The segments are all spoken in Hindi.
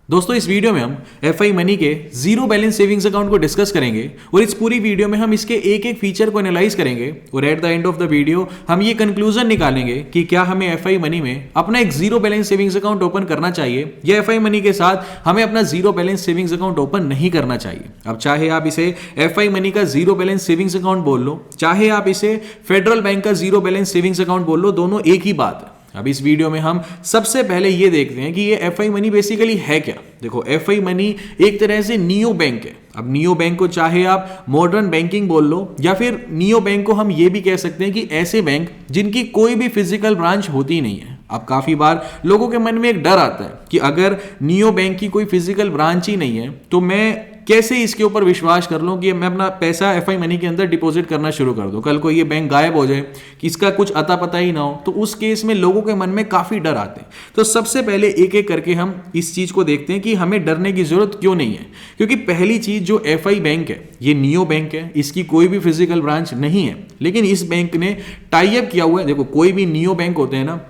दोस्तों इस वीडियो में हम एफआई मनी के जीरो बैलेंस सेविंग्स अकाउंट को डिस्कस करेंगे और इस पूरी वीडियो में हम इसके एक एक फीचर को एनालाइज करेंगे और at the end of the video हम ये कंक्लूजन निकालेंगे कि क्या हमें एफआई मनी में अपना एक zero balance savings account open करना चाहिए या एफआई मनी के साथ हमें अपना zero balance savings account open नहीं करना चाहिए। अब चाहे आप इसे एफआई मनी का जीरो बैलेंस सेविंग्स अकाउंट बोल लो, चाहे आप इसे फेडरल बैंक का जीरो बैलेंस सेविंग्स अकाउंट बोल लो, दोनों एक ही बात है। अब इस वीडियो में हम सबसे पहले ये देखते हैं कि ये एफआई मनी बेसिकली है क्या। देखो एफआई मनी एक तरह से नियो बैंक है। अब नियो बैंक को चाहे आप मॉडर्न बैंकिंग बोल लो या फिर नियो बैंक को हम ये भी कह सकते हैं कि ऐसे बैंक जिनकी कोई भी फिजिकल ब्रांच होती नहीं है। अब काफी बार लोगों के मन में एक डर आता है कि अगर नियो बैंक की कोई फिजिकल ब्रांच ही नहीं है तो मैं कैसे इसके ऊपर विश्वास कर लूं कि मैं अपना पैसा एफआई मनी के अंदर डिपॉजिट करना शुरू कर दूं, कल को ये बैंक गायब हो जाए कि इसका कुछ अता पता ही ना हो, तो उस केस में लोगों के मन में काफी डर आते हैं। तो सबसे पहले एक एक करके हम इस चीज को देखते हैं कि हमें डरने की जरूरत क्यों नहीं है। क्योंकि पहली चीज, जो एफआई बैंक है ये नियो बैंक है, इसकी कोई भी फिजिकल ब्रांच नहीं है, लेकिन इस बैंक ने टाई अप किया हुआ है। देखो कोई भी नियो बैंक होते हैं ना,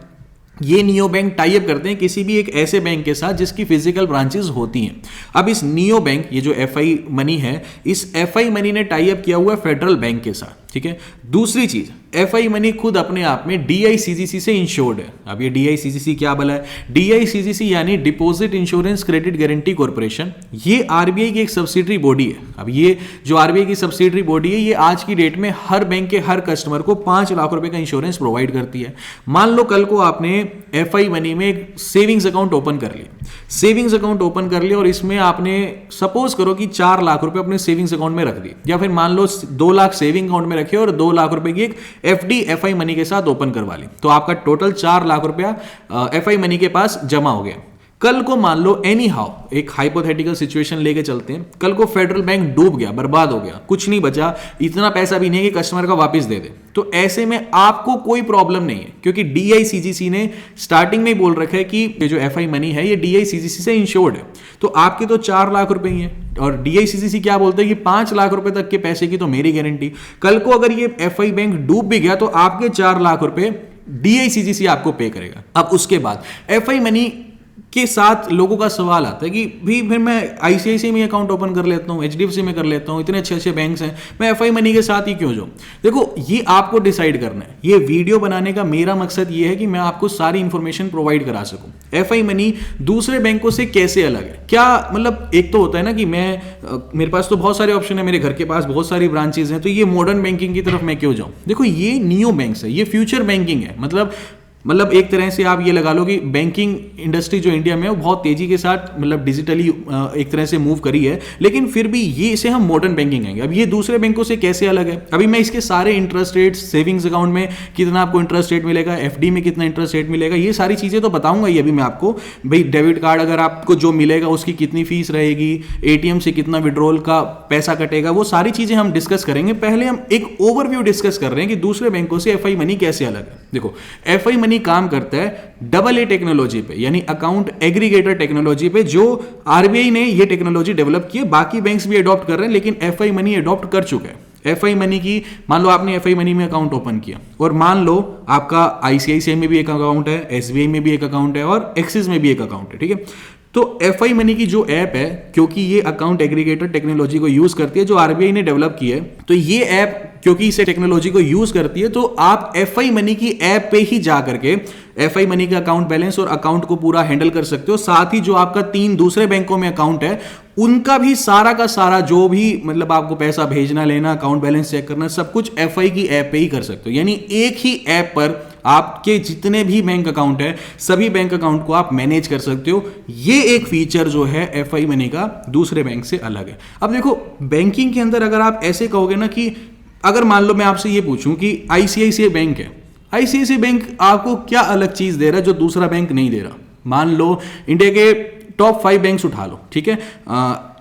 ये नियो बैंक टाई अप करते हैं किसी भी एक ऐसे बैंक के साथ जिसकी फिजिकल ब्रांचेस होती हैं। अब इस नियो बैंक, ये जो एफआई मनी है, इस एफआई मनी ने टाई अप किया हुआ है फेडरल बैंक के साथ, ठीक है। दूसरी चीज, एफआई मनी खुद अपने आप में डीआईसीजीसी से इंश्योर्ड है। अब ये डीआईसीजीसी क्या भला है? डीआईसीजीसी यानी deposit insurance credit guarantee corporation, ये आरबीआई की एक सब्सिडरी बॉडी है। अब ये जो आरबीआई की सब्सिडरी बॉडी है, ये आज की डेट में हर बैंक के हर कस्टमर को 5 लाख रुपए का इंश्योरेंस प्रोवाइड करती है। मान लो कल को आपने एफआई मनी में एक सेविंग्स अकाउंट ओपन कर लिया, सेविंग्स अकाउंट ओपन कर लिया और इसमें आपने सपोज करो कि 4 लाख रुपए अपने सेविंग्स अकाउंट में रख दिए, या फिर मान लो 2 लाख सेविंग अकाउंट में रखे और 2 लाख रुपए की एक एफडी एफआई मनी के साथ ओपन करवा ली, तो आपका टोटल 4 लाख रुपया एफआई मनी के पास जमा हो गया। कल को मान लो एनी हाउ, एक हाइपोथेटिकल सिचुएशन लेके चलते हैं, कल को फेडरल बैंक डूब गया, बर्बाद हो गया, कुछ नहीं बचा, इतना पैसा भी नहीं है कि कस्टमर का वापस दे दे, तो ऐसे में आपको कोई प्रॉब्लम नहीं है, क्योंकि डीआईसीजीसी ने स्टार्टिंग में बोल रखा है कि ये जो एफआई मनी है ये डीआईसीजीसी से इंश्योर्ड है। तो आपके तो 4 लाख रुपए ही है और डीआईसीजीसी क्या बोलते हैं कि 5 लाख रुपए तक के पैसे की तो मेरी गारंटी। कल को अगर ये एफआई बैंक डूब भी गया तो आपके 4 लाख रुपए डीआईसीजीसी आपको पे करेगा। अब उसके बाद एफआई मनी के साथ लोगों का सवाल आता है कि भी फिर मैं आईसीआईसीआई में अकाउंट ओपन कर लेता हूँ, एचडीएफसी में कर लेता हूँ, इतने अच्छे अच्छे बैंक्स हैं, मैं एफआई मनी के साथ ही क्यों जाऊँ? देखो ये आपको डिसाइड करना है। ये वीडियो बनाने का मेरा मकसद ये है कि मैं आपको सारी इंफॉर्मेशन प्रोवाइड करा सकूँ। एफआई मनी दूसरे बैंकों से कैसे अलग है, क्या मतलब, एक तो होता है ना कि मेरे पास तो बहुत सारे ऑप्शन है, मेरे घर के पास बहुत सारी ब्रांचेज हैं, तो ये मॉडर्न बैंकिंग की तरफ मैं क्यों जाऊँ? देखो ये नियो बैंक है, ये फ्यूचर बैंकिंग है। मतलब एक तरह से आप ये लगा लो कि बैंकिंग इंडस्ट्री जो इंडिया में है वो बहुत तेजी के साथ मतलब डिजिटली एक तरह से मूव करी है, लेकिन फिर भी ये इसे हम मॉडर्न बैंकिंग कहेंगे। अब ये दूसरे बैंकों से कैसे अलग है? अभी मैं इसके सारे इंटरेस्ट रेट, सेविंग्स अकाउंट में कितना आपको इंटरेस्ट रेट मिलेगा, एफडी में कितना इंटरेस्ट रेट मिलेगा, ये सारी चीजें तो बताऊंगा ही अभी मैं आपको। भाई डेबिट कार्ड अगर आपको जो मिलेगा उसकी कितनी फीस रहेगी, एटीएम से कितना विड्रॉल का पैसा कटेगा, वो सारी चीजें हम डिस्कस करेंगे। पहले हम एक ओवरव्यू डिस्कस कर रहे हैं कि दूसरे बैंकों से एफआई मनी कैसे अलग है। देखो एफआई मनी काम करता है AA टेक्नोलॉजी पे, यानी अकाउंट एग्रीगेटर टेक्नोलॉजी पे, जो आरबीआई ने ये टेक्नोलॉजी डेवलप की है। बाकी बैंक्स भी अडॉप्ट कर रहे हैं, लेकिन एफआई मनी अडॉप्ट कर चुका है। एफआई मनी की, मान लो आपने एफआई मनी में अकाउंट ओपन किया और मान लो आपका आईसीआईसीआई में भी एक अकाउंट है, एसबीआई में भी एक अकाउंट है और एक्सिस में भी एक अकाउंट है, ठीक है। तो एफआई मनी की जो ऐप है, क्योंकि ये अकाउंट एग्रीगेटर टेक्नोलॉजी को यूज करती है जो आरबीआई ने डेवलप की है, तो ये ऐप क्योंकि इसे टेक्नोलॉजी को यूज करती है, तो आप एफआई मनी की ऐप पे ही जा करके एफआई मनी का अकाउंट बैलेंस और अकाउंट को पूरा हैंडल कर सकते हो। साथ ही जो आपका 3 दूसरे बैंकों में अकाउंट है उनका भी सारा का सारा जो भी मतलब आपको पैसा भेजना, लेना, अकाउंट बैलेंस चेक करना, सब कुछ एफआई की ऐप पे ही कर सकते हो। यानी एक ही ऐप पर आपके जितने भी बैंक अकाउंट है, सभी बैंक अकाउंट को आप मैनेज कर सकते हो। ये एक फीचर जो है एफआई मनी का दूसरे बैंक से अलग है। अब देखो बैंकिंग के अंदर अगर आप ऐसे कहोगे ना कि अगर मान लो मैं आपसे ये पूछूं कि आईसीआईसीआई बैंक है, आईसीआईसीआई बैंक आपको क्या अलग चीज दे रहा है जो दूसरा बैंक नहीं दे रहा? मान लो इंडिया के टॉप 5 बैंक्स उठा लो, ठीक है,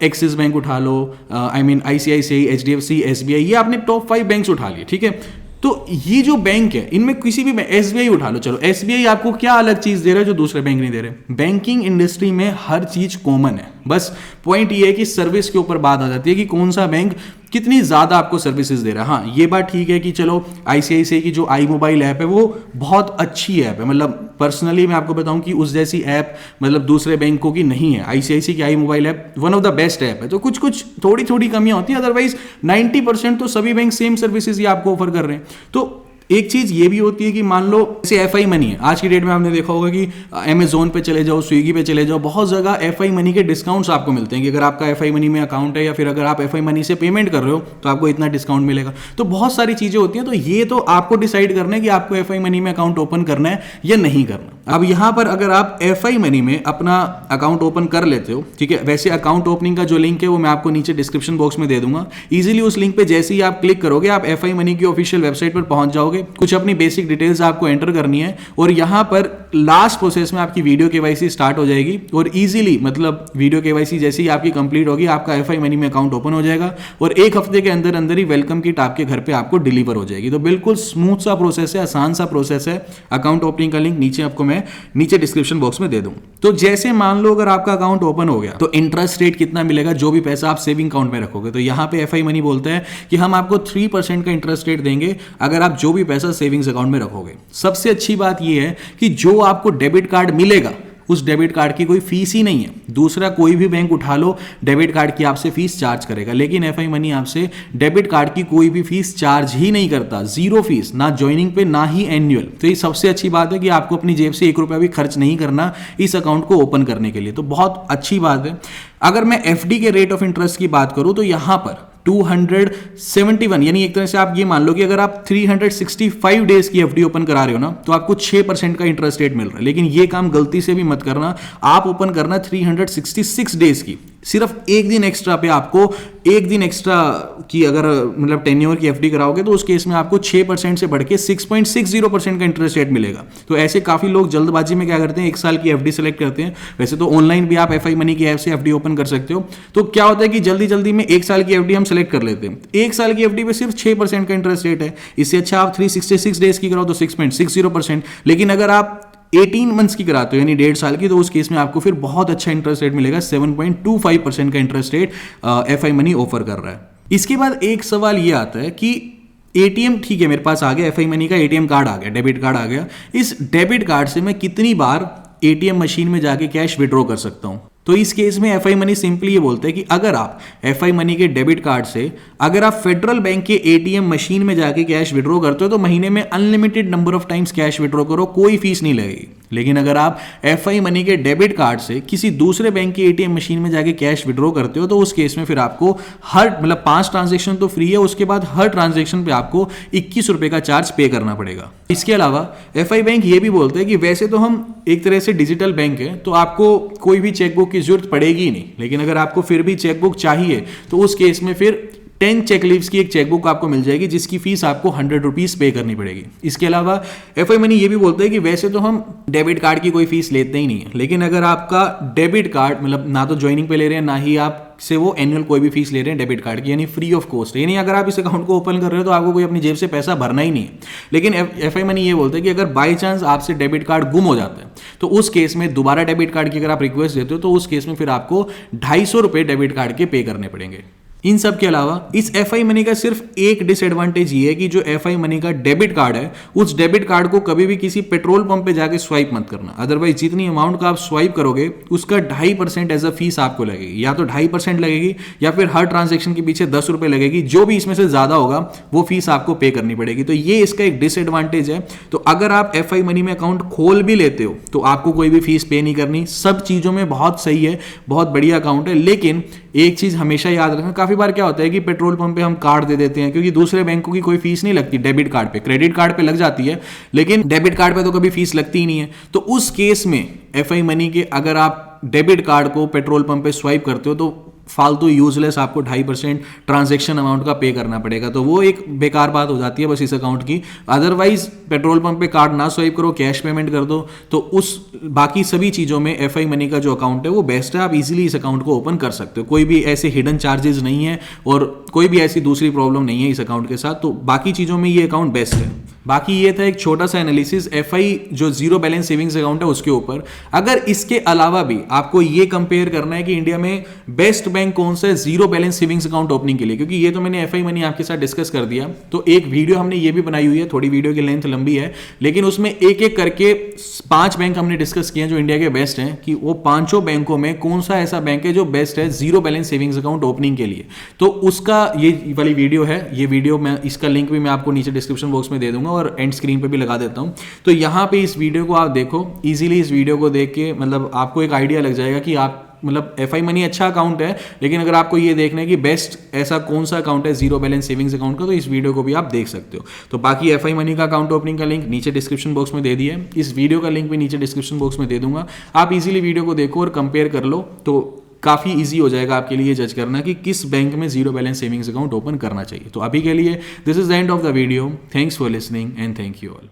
एक्सिस बैंक उठा लो, आईसीआईसीआई, एचडीएफसी, एसबीआई, ये आपने टॉप 5 बैंक्स उठा लिए, ठीक है। तो ये जो बैंक है इनमें किसी भी, एसबीआई उठा लो, चलो एसबीआई आपको क्या अलग चीज दे रहा है जो दूसरे बैंक नहीं दे रहे? बैंकिंग इंडस्ट्री में हर चीज कॉमन है, बस पॉइंट ये है कि सर्विस के ऊपर बात आ जाती है कि कौन सा बैंक कितनी ज़्यादा आपको सर्विसेज दे रहा है। हाँ, ये बात ठीक है कि चलो आईसीआईसीआई की जो आई मोबाइल ऐप है वो बहुत अच्छी ऐप है, मतलब पर्सनली मैं आपको बताऊं कि उस जैसी ऐप मतलब दूसरे बैंकों की नहीं है। आईसीआईसीआई की iMobile app one of the best app है। तो कुछ कुछ थोड़ी थोड़ी कमियां होती हैं, अदरवाइज 90% तो सभी बैंक सेम सर्विसेज ही आपको ऑफर कर रहे हैं। तो एक चीज ये भी होती है कि मान लो जैसे एफआई मनी है, आज की डेट में आपने देखा होगा कि अमेजोन पे चले जाओ, स्विगी पे चले जाओ, बहुत जगह एफआई मनी के डिस्काउंट्स आपको मिलते हैं कि अगर आपका एफआई मनी में अकाउंट है या फिर अगर आप एफआई मनी से पेमेंट कर रहे हो तो आपको इतना डिस्काउंट मिलेगा। तो बहुत सारी चीजें होती हैं। तो ये तो आपको डिसाइड करना है कि आपको एफआई मनी में अकाउंट ओपन करना है या नहीं करना। अब यहां पर अगर आप एफआई मनी में अपना अकाउंट ओपन कर लेते हो, ठीक है, वैसे अकाउंट ओपनिंग का जो लिंक है वो मैं आपको नीचे डिस्क्रिप्शन बॉक्स में दे दूंगा। इजीली उस लिंक पे जैसे ही आप क्लिक करोगे आप एफआई मनी की ऑफिशियल वेबसाइट पर पहुंच जाओगे। कुछ अपनी बेसिक डिटेल्स आपको एंटर करनी है और यहां पर लास्ट प्रोसेस में आपकी वीडियो केवाईसी स्टार्ट हो जाएगी और इजीली मतलब वीडियो केवाईसी जैसे ही आपकी कंप्लीट होगी आपका एफआई मनी में अकाउंट ओपन हो जाएगा और एक हफ्ते के अंदर अंदर ही वेलकम किट आपके घर पे आपको डिलीवर हो जाएगी। तो बिल्कुल स्मूथ सा प्रोसेस है, आसान सा प्रोसेस है। अकाउंट ओपनिंग का लिंक नीचे आपको मैं नीचे डिस्क्रिप्शन बॉक्स में दे दूं। तो जैसे मान लो अगर आपका अकाउंट ओपन हो गया तो इंटरेस्ट रेट कितना मिलेगा, जो भी पैसा आप सेविंग अकाउंट में रखोगे। तो यहां पे एफआई मनी बोलता है कि हम आपको 3% का इंटरेस्ट रेट देंगे अगर आप जो भी पैसा सेविंग्स अकाउंट में रखोगे। सबसे अच्छी बात यह है कि जो आपको डेबिट कार्ड मिलेगा उस डेबिट कार्ड की कोई फीस ही नहीं है। दूसरा कोई भी बैंक उठा लो डेबिट कार्ड की आपसे फीस चार्ज करेगा, लेकिन एफआई मनी आपसे डेबिट कार्ड की कोई भी फीस चार्ज ही नहीं करता। जीरो फीस, ना ज्वाइनिंग पे ना ही एनुअल। तो ये सबसे अच्छी बात है कि आपको अपनी जेब से 1 रुपया भी खर्च नहीं करना इस अकाउंट को ओपन करने के लिए। तो बहुत अच्छी बात है। अगर मैं एफडी के रेट ऑफ इंटरेस्ट की बात करूं तो यहां पर 271 यानी एक तरह से आप ये मान लो कि अगर आप 365 डेज की एफडी ओपन करा रहे हो ना तो आपको 6% का इंटरेस्ट रेट मिल रहा है। लेकिन ये काम गलती से भी मत करना, आप ओपन करना 366 डेज की। सिर्फ एक दिन एक्स्ट्रा पे आपको एक दिन एक्स्ट्रा की अगर मतलब टेन्योर की एफडी कराओगे तो उस केस में आपको 6% से बढ़ के 6.60% का इंटरेस्ट रेट मिलेगा। तो ऐसे काफी लोग जल्दबाजी में क्या करते हैं, 1 साल की एफडी सेलेक्ट करते हैं। वैसे तो ऑनलाइन भी आप एफआई मनी की ऐप से एफडी ओपन कर सकते हो। तो क्या होता है कि जल्दी जल्दी में 1 साल की एफडी हम सेलेक्ट कर लेते हैं। 1 साल की एफडी पे सिर्फ 6% का इंटरेस्ट रेट है। इससे अच्छा आप 366 डेज की कराओ तो 6.60%। लेकिन अगर आप 18 मंथ्स की कराते हो यानी 1.5 साल की, तो उस केस में आपको फिर बहुत अच्छा इंटरेस्ट रेट मिलेगा। 7.25% का interest rate FI money offer कर रहा है। इसके बाद एक सवाल ये आता है कि एटीएम ठीक है मेरे पास आ गया, एफआई मनी का एटीएम कार्ड आ गया, डेबिट कार्ड आ गया, इस डेबिट कार्ड से मैं कितनी बार एटीएम मशीन में जाके कैश विड्रॉ कर सकता हूं। तो इस केस में एफआई मनी सिंपली ये बोलता है कि अगर आप एफआई मनी के डेबिट कार्ड से अगर आप फेडरल बैंक के एटीएम मशीन में जाके कैश विड्रॉ करते हो तो महीने में unlimited number of times cash withdraw करो, कोई फीस नहीं लगेगी। लेकिन अगर आप एफआई मनी के डेबिट कार्ड से किसी दूसरे बैंक की एटीएम मशीन में जाके कैश विड्रॉ करते हो तो उस केस में फिर आपको हर मतलब 5 ट्रांजेक्शन तो फ्री है, उसके बाद हर ट्रांजेक्शन पे आपको 21 रुपए का चार्ज पे करना पड़ेगा। इसके अलावा एफआई बैंक ये भी बोलते हैं कि वैसे तो हम एक तरह से डिजिटल बैंक है तो आपको कोई भी चेकबुक की जरूरत पड़ेगी नहीं, लेकिन अगर आपको फिर भी चेकबुक चाहिए तो उस केस में फिर 10 चेक लीव्स की एक चेकबुक आपको मिल जाएगी जिसकी फीस आपको 100 रुपीज पे करनी पड़ेगी। इसके अलावा एफआई मनी ये भी बोलते हैं कि वैसे तो हम डेबिट कार्ड की कोई फीस लेते ही नहीं है, लेकिन अगर आपका डेबिट कार्ड मतलब ना तो ज्वाइनिंग पे ले रहे हैं ना ही आप से वो एनुअल कोई भी फीस ले रहे हैं डेबिट कार्ड की, यानी फ्री ऑफ कॉस्ट, यानी अगर आप इस अकाउंट को ओपन कर रहे हो तो आपको कोई अपनी जेब से पैसा भरना ही नहीं है। लेकिन एफआई मनी ये बोलते हैं कि अगर बाई चांस आपसे डेबिट कार्ड गुम हो जाता है तो उस केस में दोबारा डेबिट कार्ड की अगर आप रिक्वेस्ट देते हो तो उस केस में फिर आपको 250 रुपए डेबिट कार्ड के पे करने पड़ेंगे। इन सब के अलावा इस एफआई मनी का सिर्फ एक डिसएडवांटेज ये है कि जो एफआई मनी का डेबिट कार्ड है उस डेबिट कार्ड को कभी भी किसी पेट्रोल पंप पे जाके स्वाइप मत करना। अदरवाइज जितनी अमाउंट का आप स्वाइप करोगे उसका 2.5% एज अ फीस आपको लगेगी, या तो 2.5% लगेगी या फिर हर ट्रांजेक्शन के पीछे 10 रुपए लगेगी। जो भी इसमें से ज्यादा होगा वो फीस आपको पे करनी पड़ेगी। तो ये इसका एक डिसएडवांटेज है। तो अगर आप एफआई मनी में अकाउंट खोल भी लेते हो तो आपको कोई भी फीस पे नहीं करनी। सब चीजों में बहुत सही है, बहुत बढ़िया अकाउंट है। लेकिन एक चीज हमेशा याद रखना, काफी बार क्या होता है कि पेट्रोल पंप पे हम कार्ड दे देते हैं क्योंकि दूसरे बैंकों की कोई फीस नहीं लगती डेबिट कार्ड पे, क्रेडिट कार्ड पे लग जाती है लेकिन डेबिट कार्ड पे तो कभी फीस लगती ही नहीं है। तो उस केस में एफआई मनी के अगर आप डेबिट कार्ड को पेट्रोल पंप पे स्वाइप करते हो तो फालतू यूजलेस आपको 2.5% ट्रांजैक्शन अमाउंट का पे करना पड़ेगा। तो वो एक बेकार बात हो जाती है बस इस अकाउंट की। अदरवाइज पेट्रोल पंप पे कार्ड ना स्वाइप करो, कैश पेमेंट कर दो, तो उस बाकी सभी चीज़ों में एफआई मनी का जो अकाउंट है वो बेस्ट है। आप इजीली इस अकाउंट को ओपन कर सकते हो, कोई भी ऐसे हिडन चार्जेस नहीं है और कोई भी ऐसी दूसरी प्रॉब्लम नहीं है इस अकाउंट के साथ। तो बाकी चीज़ों में ये अकाउंट बेस्ट है। बाकी ये था एक छोटा सा एनालिसिस एफआई जो जीरो बैलेंस सेविंग्स अकाउंट है उसके ऊपर। अगर इसके अलावा भी आपको ये कंपेयर करना है कि इंडिया में बेस्ट बैंक कौन सा है zero balance savings account opening के लिए, क्योंकि ये तो मैंने एफआई मनी आपके साथ डिस्कस कर दिया, तो एक वीडियो हमने ये भी बनाई हुई है, थोड़ी वीडियो की लेंथ लंबी है, लेकिन उसमें एक एक करके 5 बैंक हमने डिस्कस किए जो इंडिया के बेस्ट हैं, कि वो पांचों बैंकों में कौन सा ऐसा बैंक है जो बेस्ट है zero balance savings account opening के लिए। तो उसका ये वाली वीडियो है, ये वीडियो मैं इसका लिंक भी मैं आपको नीचे डिस्क्रिप्शन बॉक्स में दे दूंगा और एंड स्क्रीन पे भी लगा देता हूं। तो यहां पे इस वीडियो को आप देखो, इजीली इस वीडियो को देख के मतलब आपको एक आइडिया लग जाएगा कि आप मतलब एफआई मनी अच्छा अकाउंट है, लेकिन अगर आपको ये देखना है कि बेस्ट ऐसा कौन सा अकाउंट है जीरो बैलेंस सेविंग्स अकाउंट का, तो इस वीडियो को भी आप देख सकते हो। तो बाकी एफआई मनी का अकाउंट ओपनिंग का लिंक नीचे डिस्क्रिप्शन बॉक्स में दे दिया है, इस वीडियो का लिंक भी नीचे डिस्क्रिप्शन बॉक्स में दे दूंगा। आप इजीली वीडियो को देखो और कंपेयर कर लो, तो काफ़ी इजी हो जाएगा आपके लिए जज करना कि किस बैंक में zero balance savings account open करना चाहिए। तो अभी के लिए this is the end of the video. Thanks for listening and thank you all.